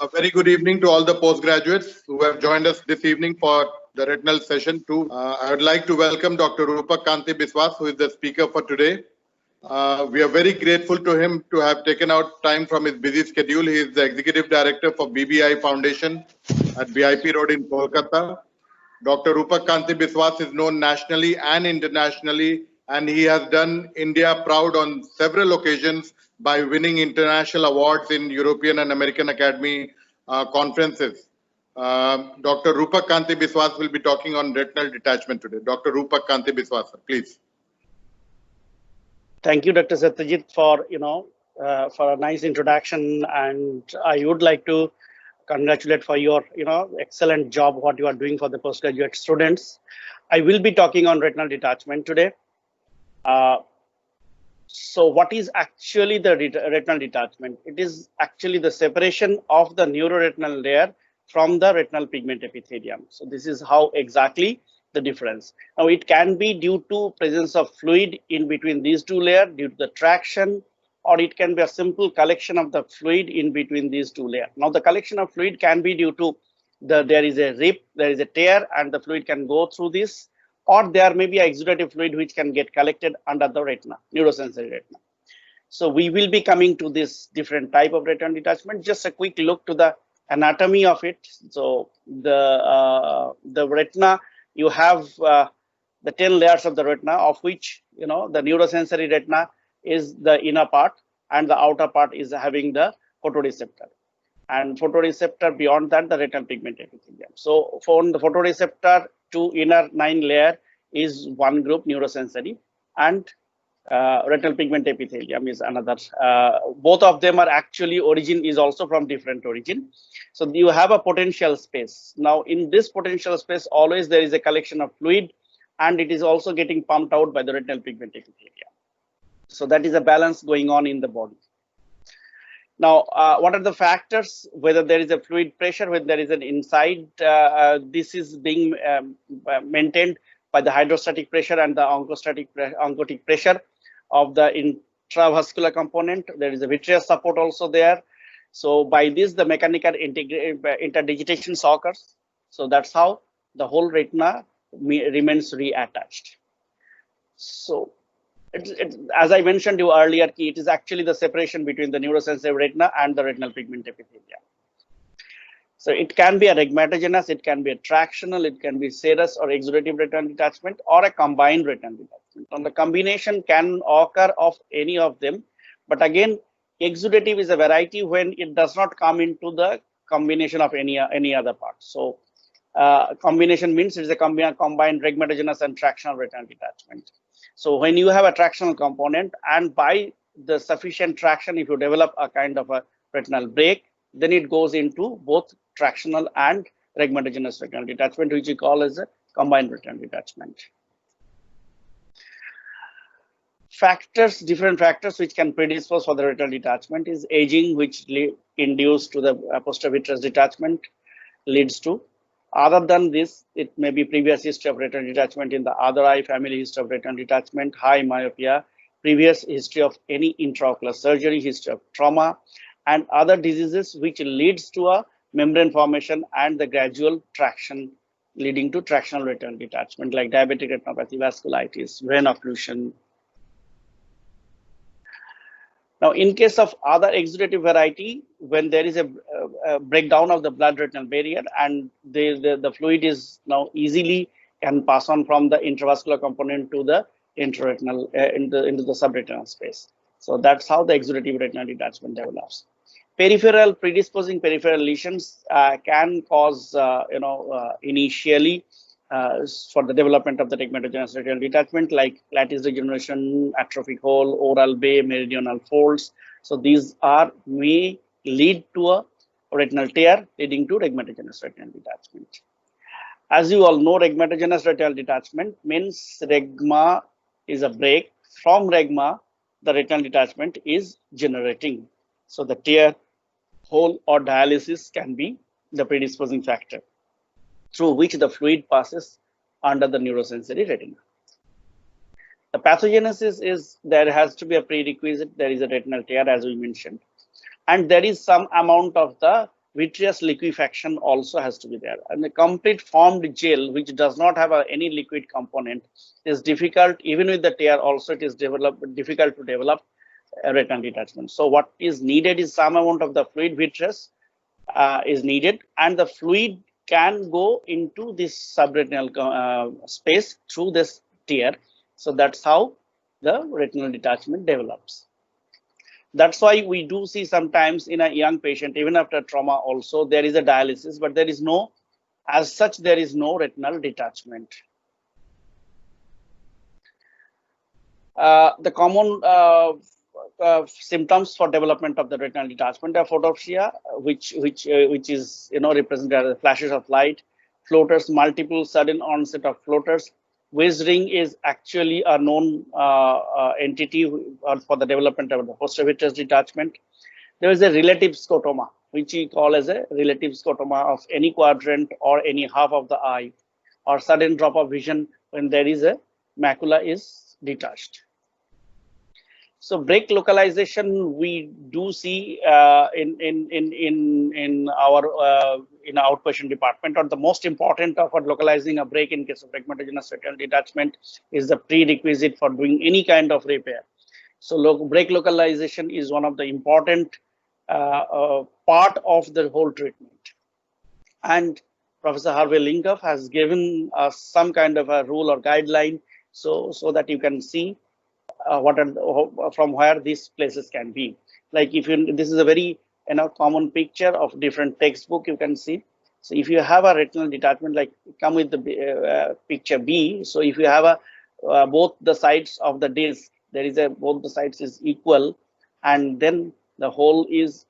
A very good evening to all the postgraduates who have joined us this evening for the Retinal Session 2. I would like to welcome Dr. Rupak Biswas, who is the speaker for today. We are very grateful to him to have taken out time from his busy schedule. He is the Executive Director for BBI Foundation at VIP Road in Kolkata. Dr. Rupak Biswas is known nationally and internationally, and he has done India proud on several occasions by winning international awards in European and American Academy conferences. Dr. Rupak Biswas will be talking on retinal detachment today. Dr. Rupak Biswas, please. Thank you, Dr. Satyajit, for for a nice introduction, and I would like to congratulate for your excellent job what you are doing for the postgraduate students. I will be talking on retinal detachment today. So what is actually the retinal detachment? It is actually the separation of the neuroretinal layer from the retinal pigment epithelium. So this is how exactly the difference. Now it can be due to presence of fluid in between these two layers due to the traction, or it can be a simple collection of the fluid in between these two layers. Now the collection of fluid can be due to there is a rip, there is a tear, and the fluid can go through this, or there may be a exudative fluid which can get collected under the retina, neurosensory retina. So we will be coming to this different type of retinal detachment. Just a quick look to the anatomy of it. So the retina, you have the 10 layers of the retina, of which the neurosensory retina is the inner part, and the outer part is having the photoreceptor. And photoreceptor, beyond that, the retinal pigment epithelium. So from the photoreceptor to inner 9 layer is one group, neurosensory, and retinal pigment epithelium is another. Both of them are actually origin is also from different origin. So you have a potential space. Now in this potential space, always there is a collection of fluid, and it is also getting pumped out by the retinal pigment epithelium. So that is a balance going on in the body. Now, what are the factors? Whether there is a fluid pressure, whether there is an inside, this is being maintained by the hydrostatic pressure and the oncotic pressure of the intravascular component. There is a vitreous support also there. So by this, the mechanical interdigitation occurs. So that's how the whole retina remains reattached. So as I mentioned you earlier, it is actually the separation between the neurosensory retina and the retinal pigment epithelium. So it can be a regmatogenous, it can be a tractional, it can be serous or exudative retinal detachment, or a combined retinal detachment. And the combination can occur of any of them, but again, exudative is a variety when it does not come into the combination of any other part. So combination means it is a combined regmatogenous and tractional retinal detachment. So when you have a tractional component, and by the sufficient traction, if you develop a kind of a retinal break, then it goes into both tractional and regmatogenous retinal detachment, which we call as a combined retinal detachment. Factors, different factors which can predispose for the retinal detachment is aging, which induced to the posterior vitreous detachment, leads to. Other than this, it may be previous history of retinal detachment in the other eye, family history of retinal detachment, high myopia, previous history of any intraocular surgery, history of trauma, and other diseases which leads to a membrane formation and the gradual traction leading to tractional retinal detachment, like diabetic retinopathy, vasculitis, vein occlusion. Now, in case of other exudative variety, when there is a breakdown of the blood retinal barrier and the fluid is now easily can pass on from the intravascular component to the intraretinal into the subretinal space. So that's how the exudative retinal detachment develops. Peripheral, predisposing peripheral lesions can cause initially for the development of the regmatogenous retinal detachment, like lattice degeneration, atrophic hole, oral bay, meridional folds. So these may lead to a retinal tear leading to regmatogenous retinal detachment. As you all know, regmatogenous retinal detachment means regma is a break. From regma, the retinal detachment is generating. So the tear, hole, or dialysis can be the predisposing factor through which the fluid passes under the neurosensory retina. The pathogenesis is there has to be a prerequisite. There is a retinal tear, as we mentioned, and there is some amount of the vitreous liquefaction also has to be there. And the complete formed gel, which does not have any liquid component, is difficult. Even with the tear also, it is difficult to develop a retinal detachment. So what is needed is some amount of the fluid vitreous is needed, and the fluid can go into this subretinal space through this tear. So that's how the retinal detachment develops. That's why we do see sometimes in a young patient, even after trauma also, there is a dialysis, but there is no, as such, there is no retinal detachment. The common symptoms for development of the retinal detachment are photopsia, which is represented as flashes of light, floaters, multiple sudden onset of floaters. Wezring is actually a known entity for the development of the posterior vitreous detachment. There is a relative scotoma, which we call as a relative scotoma of any quadrant or any half of the eye, or sudden drop of vision when there is a macula is detached. So break localization we do see in our outpatient department. Or the most important for localizing a break in case of regmatogenous retinal detachment is the prerequisite for doing any kind of repair. So break localization is one of the important part of the whole treatment. And Professor Harvey Linkoff has given us some kind of a rule or guideline so that you can see from where these places can be. Like this is a very common picture of different textbook you can see. So if you have a retinal detachment, like come with the picture B. So if you have both the sides of the disc, there is both the sides is equal, and then the hole is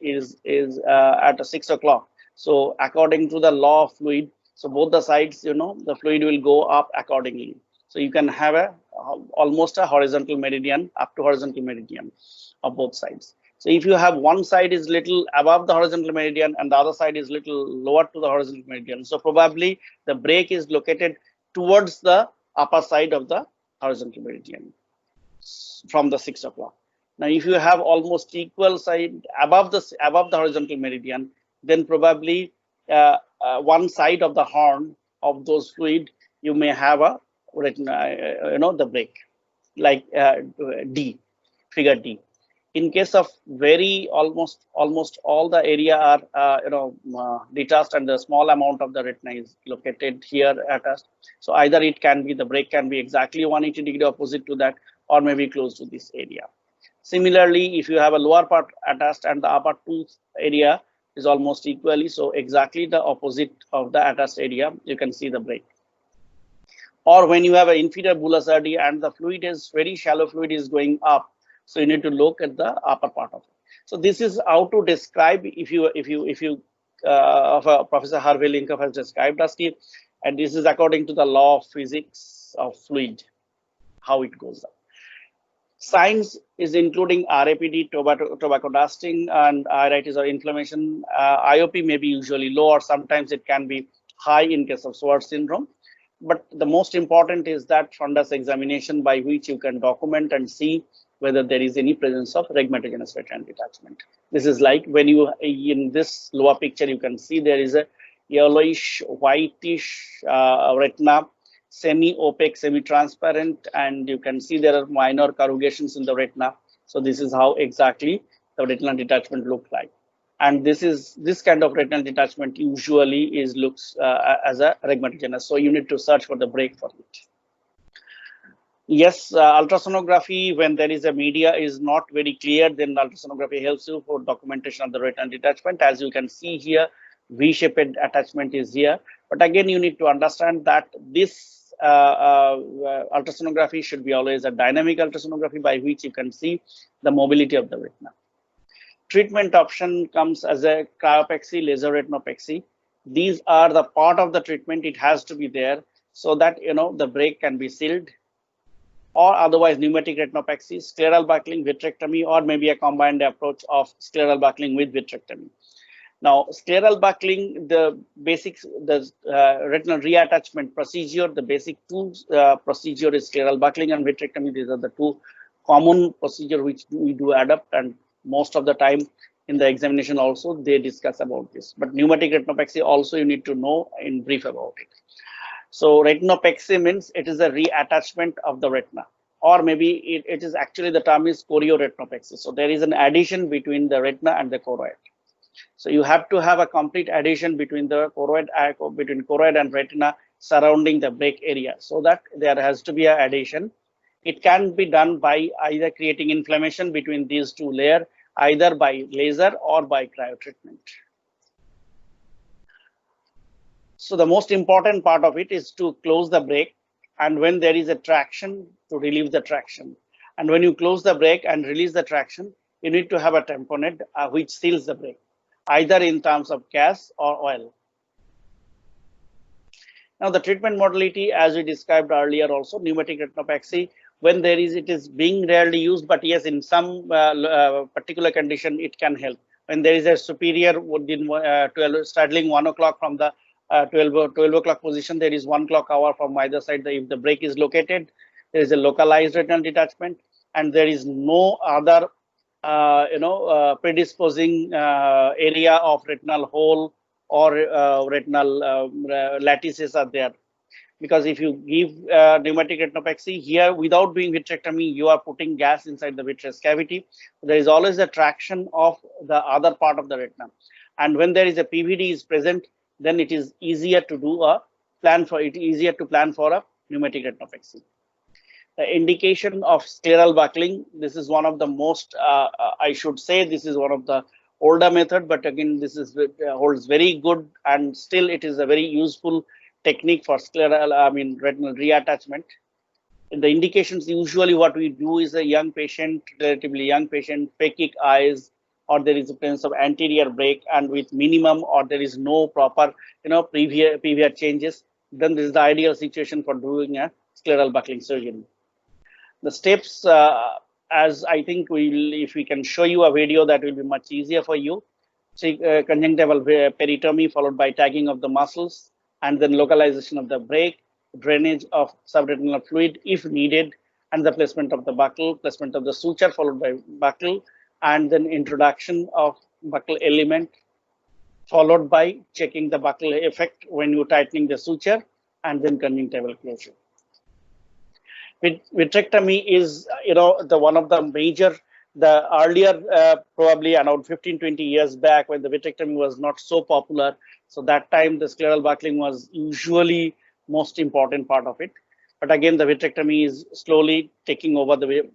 at 6 o'clock. So according to the law of fluid, so both the sides, the fluid will go up accordingly. So you can have almost a horizontal meridian, up to horizontal meridian of both sides. So if you have one side is little above the horizontal meridian and the other side is little lower to the horizontal meridian, so probably the break is located towards the upper side of the horizontal meridian from the 6 o'clock. Now, if you have almost equal side above the horizontal meridian, then probably one side of the horn of those fluid, you may have a retina, the break, like D, figure D. In case of almost all the area are detached and the small amount of the retina is located here at us. So either it can be, the break can be exactly 180 degree opposite to that, or maybe close to this area. Similarly, if you have a lower part attached and the upper tooth area is almost equally, so exactly the opposite of the attached area, you can see the break. Or when you have an inferior bullous RD and the fluid is very shallow, fluid is going up, so you need to look at the upper part of it. So this is how to describe Professor Harvey Linkoff has described us here, and this is according to the law of physics of fluid, how it goes up. Signs is including RAPD, tobacco dusting, and iritis or inflammation. IOP may be usually low, or sometimes it can be high in case of Sourav syndrome. But the most important is that fundus examination, by which you can document and see whether there is any presence of regmatogenous retinal detachment. This is like when you, in this lower picture, you can see there is a yellowish, whitish retina, semi-opaque, semi-transparent, and you can see there are minor corrugations in the retina. So this is how exactly the retinal detachment looks like. And this kind of retinal detachment usually looks as a regmatogenous. So you need to search for the break for it. Yes, ultrasonography, when there is a media is not very clear, then ultrasonography helps you for documentation of the retinal detachment. As you can see here, V-shaped attachment is here. But again, you need to understand that this ultrasonography should be always a dynamic ultrasonography, by which you can see the mobility of the retina. Treatment option comes as a cryopexy, laser retinopexy. These are the part of the treatment. It has to be there so that the break can be sealed, or otherwise pneumatic retinopexy, scleral buckling, vitrectomy, or maybe a combined approach of scleral buckling with vitrectomy. Now, scleral buckling, the basics, the retinal reattachment procedure, the basic two procedure is scleral buckling and vitrectomy. These are the two common procedure which we do adopt, and most of the time In the examination also, they discuss about this. But pneumatic retinopexy also you need to know in brief about it. So retinopexy means it is a reattachment of the retina, or maybe it is actually the term is chorioretinopexy. So there is an addition between the retina and the choroid. So you have to have a complete addition between the choroid and retina surrounding the break area, so that there has to be an addition. It can be done by either creating inflammation between these two layers, either by laser or by cryotreatment. So the most important part of it is to close the break, and when there is a traction, to relieve the traction. And when you close the break and release the traction, you need to have a tamponade which seals the break, either in terms of gas or oil. Now the treatment modality, as we described earlier also, pneumatic retinopexy, when there is, it is being rarely used, but yes, in some particular condition, it can help. When there is a superior within 12, straddling 1 o'clock from the 12 o'clock position, there is 1 clock hour from either side. If the break is located, there is a localized retinal detachment, and there is no other predisposing area of retinal hole or retinal lattices are there. Because if you give pneumatic retinopexy here without doing vitrectomy, you are putting gas inside the vitreous cavity. There is always a traction of the other part of the retina, and when there is a PVD is present, then it is easier to do a plan for it. Easier to plan for a pneumatic retinopexy. The indication of scleral buckling. This is one of the most, I should say, this is one of the older method, but again, this is holds very good, and still it is a very useful technique for retinal reattachment. In the indications, usually what we do is a young patient, relatively young patient, phakic eyes, or there is a presence of anterior break, and with minimum or there is no proper, previous changes, then this is the ideal situation for doing a scleral buckling surgery. The steps, as I think if we can show you a video, that will be much easier for you. So, conjunctival peritomy followed by tagging of the muscles, and then localization of the break, drainage of subretinal fluid if needed, and the placement of the buckle, placement of the suture followed by buckle, and then introduction of buckle element, followed by checking the buckle effect when you tightening the suture, and then conjunctival closure. Vitrectomy is, the one of the major, the earlier, probably around 15-20 years back, when the vitrectomy was not so popular. So that time the scleral buckling was usually most important part of it. But again, the vitrectomy is slowly taking over the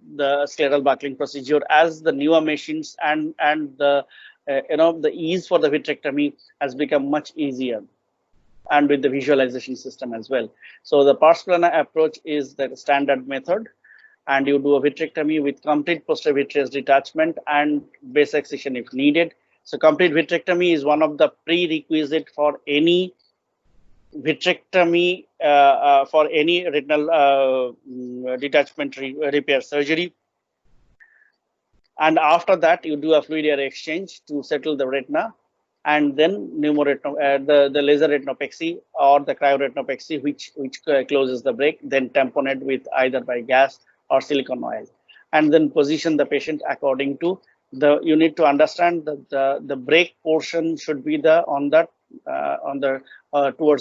scleral buckling procedure as the newer machines and the the ease for the vitrectomy has become much easier, and with the visualization system as well. So the pars plana approach is the standard method, and you do a vitrectomy with complete posterior vitreous detachment and base excision if needed. So complete vitrectomy is one of the prerequisite for any vitrectomy, for any retinal detachment repair surgery. And after that, you do a fluid air exchange to settle the retina, and then the laser retinopexy or the cryoretinopexy, which closes the break, then tamponade with either by gas or silicone oil, and then position the patient according to the. You need to understand that the break portion should be towards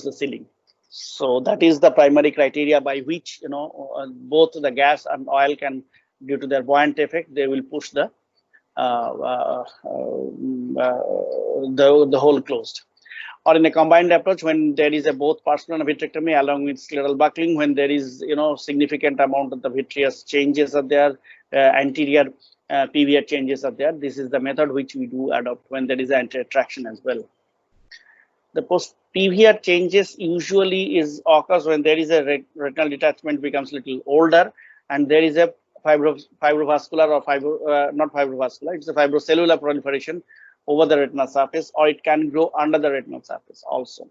the ceiling. So that is the primary criteria by which both the gas and oil can, due to their buoyant effect, they will push the hole closed. Or in a combined approach, when there is a both pars plana vitrectomy along with scleral buckling, when there is significant amount of the vitreous changes are there, anterior PVR changes are there, this is the method which we do adopt when there is anterior traction as well. The post PVR changes usually occurs when there is a retinal detachment becomes little older, and there is a fibrovascular or not fibrovascular, it's a fibrocellular proliferation over the retinal surface, or it can grow under the retinal surface also,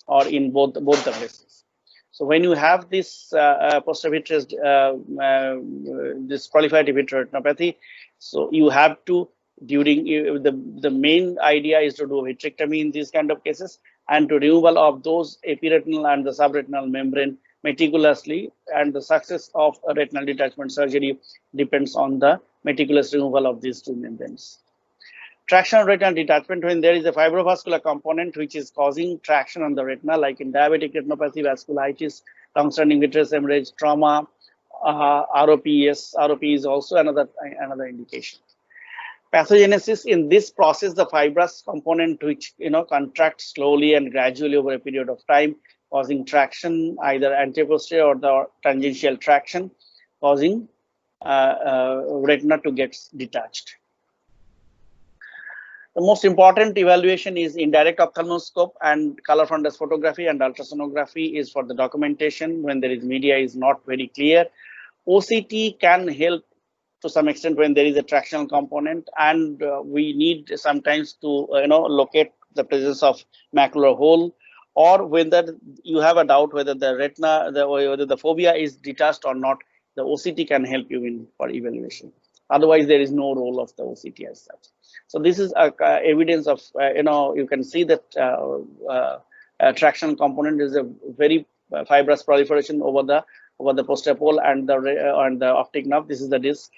or in both the places. So when you have this posterior vitreous, this proliferative vitreoretinopathy, so you have to, during the main idea is to do a vitrectomy in these kind of cases, and to removal of those epiretinal and the subretinal membrane meticulously, and the success of a retinal detachment surgery depends on the meticulous removal of these two membranes. Tractional retinal detachment, when there is a fibrovascular component which is causing traction on the retina, like in diabetic retinopathy, vasculitis, long-standing vitreous hemorrhage, trauma, ROPS. ROP is also another indication. Pathogenesis, in this process, the fibrous component which contracts slowly and gradually over a period of time, causing traction, either anteposterior or the tangential traction, causing retina to get detached. The most important evaluation is indirect ophthalmoscope, and color fundus photography and ultrasonography is for the documentation when there is media is not very clear. OCT can help to some extent when there is a tractional component, and we need sometimes to locate the presence of macular hole, or whether you have a doubt whether the retina, whether the fovea is detached or not. The OCT can help you for evaluation. Otherwise, there is no role of the OCT as such. So this is evidence of you can see that traction component is a very fibrous proliferation over the posterior pole and the optic nerve. This is the disc,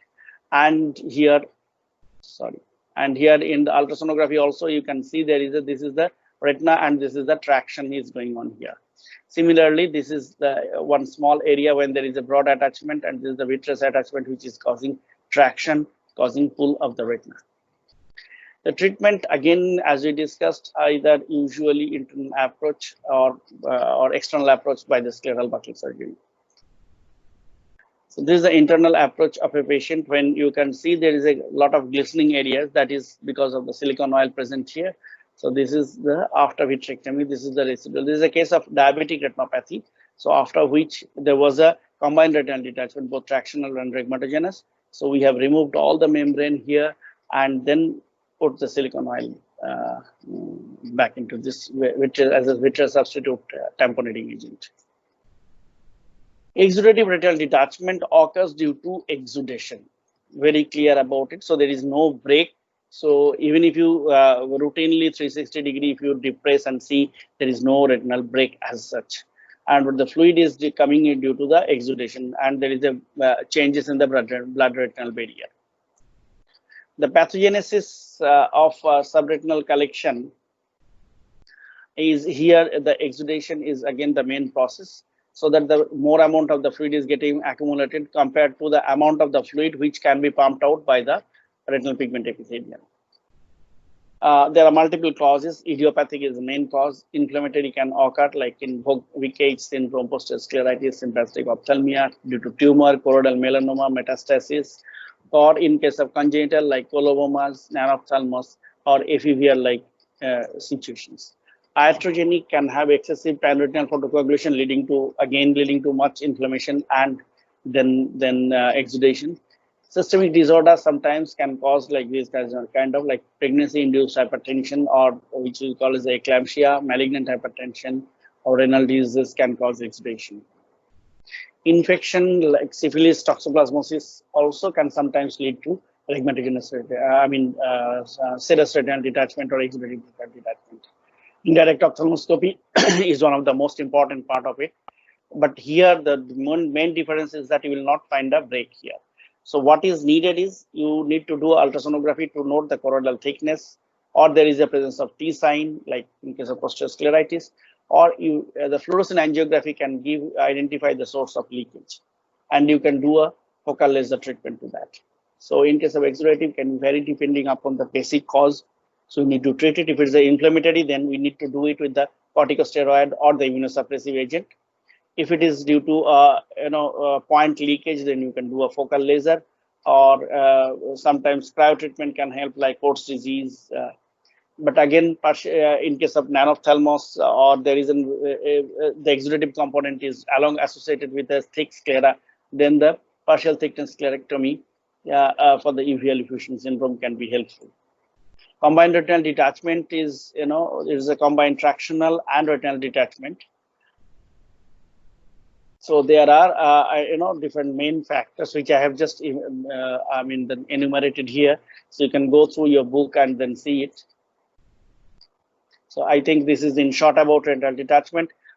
and here, and here in the ultrasonography also you can see there is this is the retina and this is the traction is going on here. Similarly, this is the one small area when there is a broad attachment, and this is the vitreous attachment which is causing traction, causing pull of the retina. The treatment, again, as we discussed, either usually internal approach or external approach by the scleral buckling surgery. So this is the internal approach of a patient. When you can see there is a lot of glistening areas, that is because of the silicone oil present here. So this is the after vitrectomy. This is the residual. This is a case of diabetic retinopathy. So after which there was a combined retinal detachment, both tractional and rhegmatogenous. So we have removed all the membrane here and then put the silicone oil back into this, which is as a vitreous substitute tamponating agent. Exudative retinal detachment occurs due to exudation. Very clear about it. So there is no break. So even if you routinely 360 degree, if you depress and see, there is no retinal break as such. And the fluid is coming in due to the exudation, and there is a changes in the blood retinal barrier. The pathogenesis of subretinal collection is here. The exudation is again the main process, so that the more amount of the fluid is getting accumulated compared to the amount of the fluid which can be pumped out by the retinal pigment epithelium. There are multiple causes. Idiopathic is the main cause. Inflammatory can occur like in Vogt syndrome, posterior scleritis, sympathetic ophthalmia due to tumor, choroidal melanoma, metastasis, or in case of congenital like colobomas, nanophthalmos, or FEVR like situations. Iatrogenic can have excessive panretinal photocoagulation leading to much inflammation and then exudation. Systemic disorder sometimes can cause like this kind of like pregnancy-induced hypertension, or which we call as eclampsia, malignant hypertension, or renal diseases can cause exudation. Infection like syphilis, toxoplasmosis also can sometimes lead to rhegmatogenous, serous retinal detachment or exudative retinal detachment. Indirect ophthalmoscopy is one of the most important part of it. But here the main difference is that you will not find a break here. So what is needed is you need to do ultrasonography to note the choroidal thickness, or there is a presence of T sign, like in case of posterior scleritis, or the fluorescent angiography can identify the source of leakage, and you can do a focal laser treatment to that. So in case of exudative, can vary depending upon the basic cause. So we need to treat it. If it's inflammatory, then we need to do it with the corticosteroid or the immunosuppressive agent. If it is due to point leakage, then you can do a focal laser, or sometimes cryo treatment can help, like Coats disease. But again, in case of nanophthalmos, or there is the exudative component is associated with a thick sclera, then the partial thickness sclerectomy for the uveal effusion syndrome can be helpful. Combined retinal detachment is a combined tractional and retinal detachment. So there are different main factors which I have just enumerated here. So you can go through your book and then see it. So I think this is in short about retinal detachment.